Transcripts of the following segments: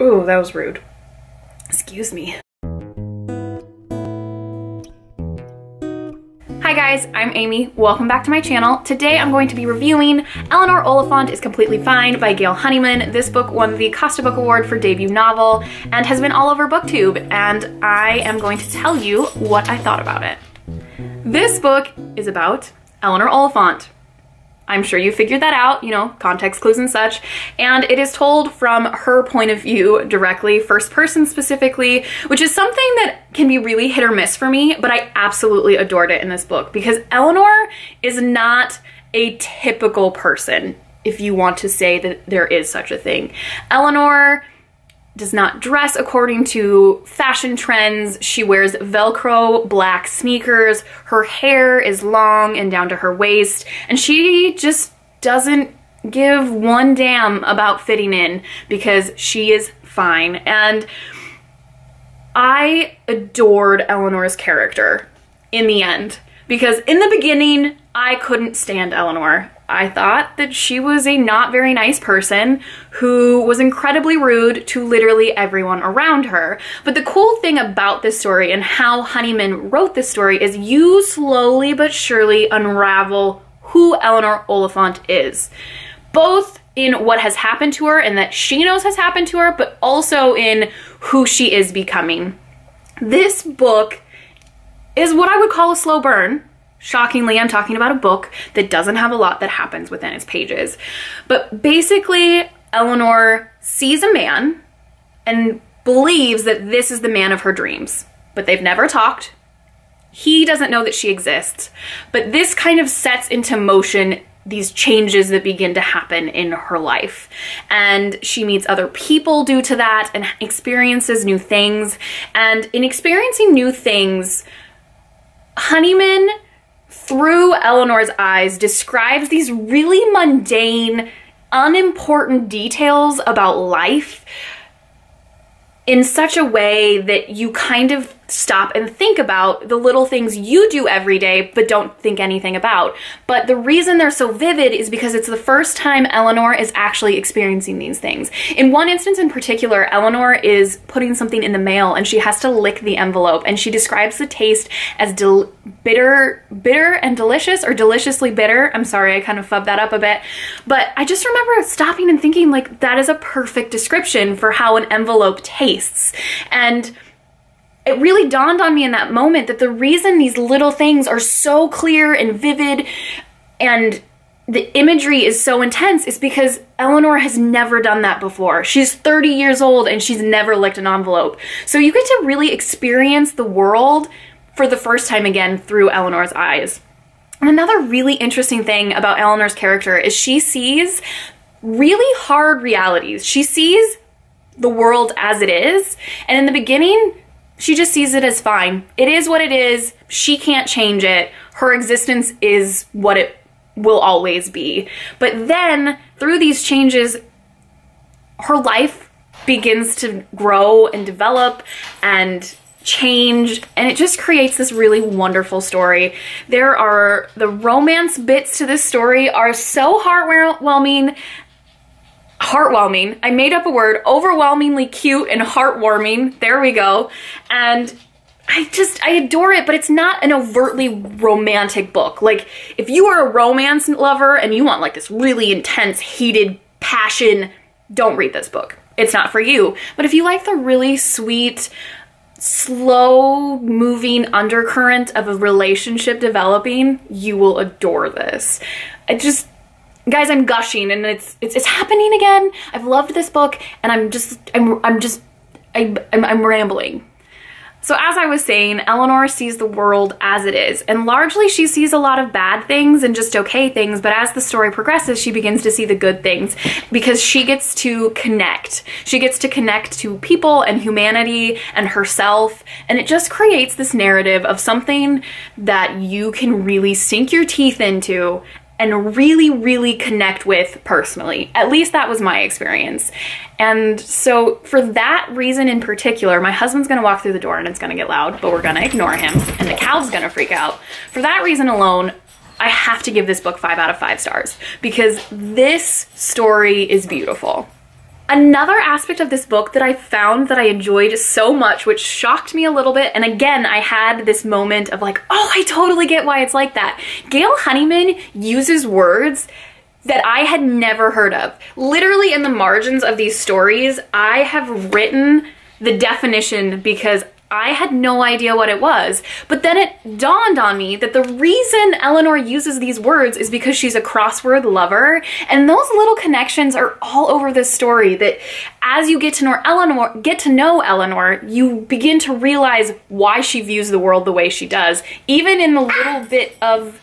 Ooh, that was rude. Excuse me. Hi guys, I'm Amy. Welcome back to my channel. Today I'm going to be reviewing Eleanor Oliphant is Completely Fine by Gail Honeyman. This book won the Costa Book Award for debut novel and has been all over BookTube, and I am going to tell you what I thought about it. This book is about Eleanor Oliphant. I'm sure you figured that out, you know, context clues and such, and it is told from her point of view directly, first person specifically, which is something that can be really hit or miss for me, but I absolutely adored it in this book because Eleanor is not a typical person, if you want to say that there is such a thing. Eleanor does not dress according to fashion trends. She wears Velcro black sneakers. Her hair is long and down to her waist, and she just doesn't give one damn about fitting in because she is fine. And I adored Eleanor's character in the end because in the beginning, I couldn't stand Eleanor. I thought that she was a not very nice person who was incredibly rude to literally everyone around her. But the cool thing about this story and how Honeyman wrote this story is you slowly but surely unravel who Eleanor Oliphant is. Both in what has happened to her and that she knows has happened to her, but also in who she is becoming. This book is what I would call a slow burn. Shockingly, I'm talking about a book that doesn't have a lot that happens within its pages. But basically, Eleanor sees a man and believes that this is the man of her dreams. But they've never talked. He doesn't know that she exists. But this kind of sets into motion these changes that begin to happen in her life. And she meets other people due to that and experiences new things. And in experiencing new things, Honeyman, through Eleanor's eyes, describes these really mundane, unimportant details about life in such a way that you kind of stop and think about the little things you do every day but don't think anything about. But the reason they're so vivid is because it's the first time Eleanor is actually experiencing these things. In one instance in particular, Eleanor is putting something in the mail and she has to lick the envelope, and she describes the taste as bitter and delicious, or deliciously bitter. I'm sorry, I kind of fubbed that up a bit. But I just remember stopping and thinking, like, that is a perfect description for how an envelope tastes. And it really dawned on me in that moment that the reason these little things are so clear and vivid and the imagery is so intense is because Eleanor has never done that before. She's 30 years old and she's never licked an envelope. So you get to really experience the world for the first time again through Eleanor's eyes. And another really interesting thing about Eleanor's character is she sees really hard realities. She sees the world as it is, and in the beginning, she just sees it as fine. It is what it is. She can't change it. Her existence is what it will always be. But then, through these changes, her life begins to grow and develop and change, and it just creates this really wonderful story. The romance bits to this story are so heartwarming. I made up a word. Overwhelmingly cute and heartwarming. There we go. And I adore it, but it's not an overtly romantic book. Like, if you are a romance lover and you want like this really intense, heated passion, don't read this book. It's not for you. But if you like the really sweet, slow moving undercurrent of a relationship developing, you will adore this. Guys, I'm gushing and it's happening again. I've loved this book and I'm rambling. So as I was saying, Eleanor sees the world as it is, and largely she sees a lot of bad things and just okay things, but as the story progresses, she begins to see the good things because she gets to connect. She gets to connect to people and humanity and herself, and it just creates this narrative of something that you can really sink your teeth into and really, really connect with personally. At least that was my experience. And so for that reason in particular, my husband's gonna walk through the door and it's gonna get loud, but we're gonna ignore him, and the cow's gonna freak out. For that reason alone, I have to give this book 5 out of 5 stars because this story is beautiful. Another aspect of this book that I found that I enjoyed so much, which shocked me a little bit, and again, I had this moment of like, oh, I totally get why it's like that. Gail Honeyman uses words that I had never heard of. Literally in the margins of these stories, I have written the definition because I had no idea what it was. But then it dawned on me that the reason Eleanor uses these words is because she's a crossword lover, and those little connections are all over this story, that as you get to know Eleanor, you begin to realize why she views the world the way she does, even in the little bit of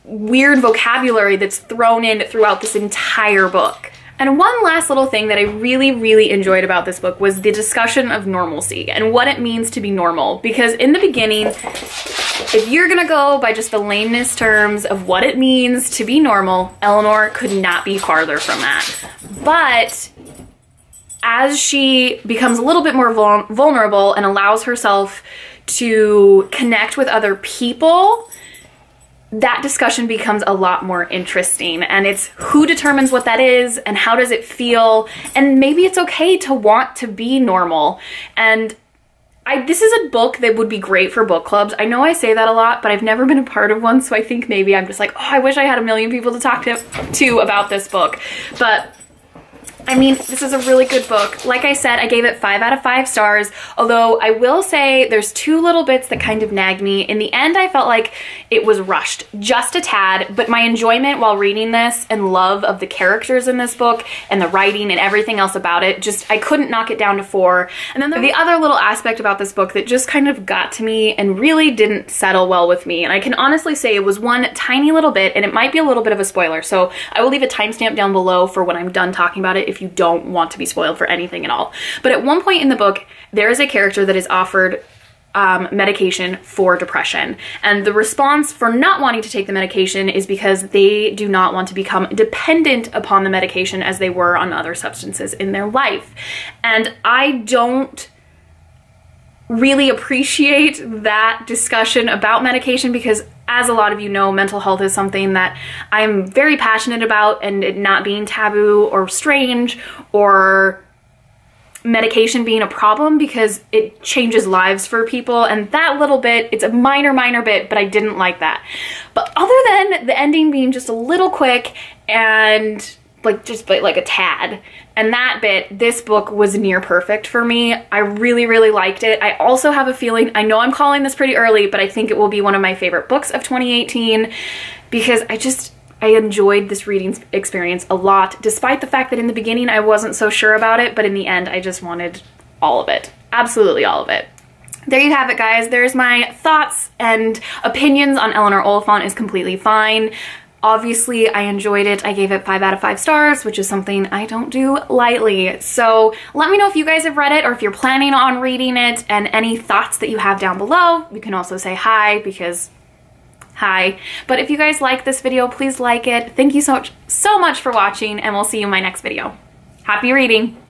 weird vocabulary that's thrown in throughout this entire book. And one last little thing that I really, really enjoyed about this book was the discussion of normalcy and what it means to be normal. Because in the beginning, if you're gonna go by just the lameness terms of what it means to be normal, Eleanor could not be farther from that. But as she becomes a little bit more vulnerable and allows herself to connect with other people, that discussion becomes a lot more interesting, and it's who determines what that is and how does it feel, and maybe it's okay to want to be normal. And this is a book that would be great for book clubs. I know I say that a lot, but I've never been a part of one, so I think maybe I'm just like, oh, I wish I had a million people to talk to about this book. But I mean, this is a really good book. Like I said, I gave it 5 out of 5 stars, although I will say there's 2 little bits that kind of nagged me. In the end, I felt like it was rushed just a tad, but my enjoyment while reading this and love of the characters in this book and the writing and everything else about it, I couldn't knock it down to 4. And then the other little aspect about this book that just kind of got to me and really didn't settle well with me, and I can honestly say it was one tiny little bit, and it might be a little bit of a spoiler, so I will leave a timestamp down below for when I'm done talking about it if you don't want to be spoiled for anything at all. But at one point in the book, there is a character that is offered medication for depression, and the response for not wanting to take the medication is because they do not want to become dependent upon the medication as they were on other substances in their life. And I don't really appreciate that discussion about medication because, as a lot of you know, mental health is something that I'm very passionate about, and it not being taboo or strange or medication being a problem because it changes lives for people. And that little bit, it's a minor bit, but I didn't like that. But other than the ending being just a little quick and like a tad, and that bit, this book was near perfect for me. I really, really liked it. I also have a feeling, I know I'm calling this pretty early, but I think it will be one of my favorite books of 2018 because I enjoyed this reading experience a lot, despite the fact that in the beginning I wasn't so sure about it, but in the end I just wanted all of it. Absolutely all of it. There you have it, guys. There's my thoughts and opinions on Eleanor Oliphant is completely fine. Obviously, I enjoyed it. I gave it 5 out of 5 stars, which is something I don't do lightly. So let me know if you guys have read it or if you're planning on reading it, and any thoughts that you have down below. You can also say hi because hi. But if you guys like this video, please like it. Thank you so much for watching, and we'll see you in my next video. Happy reading!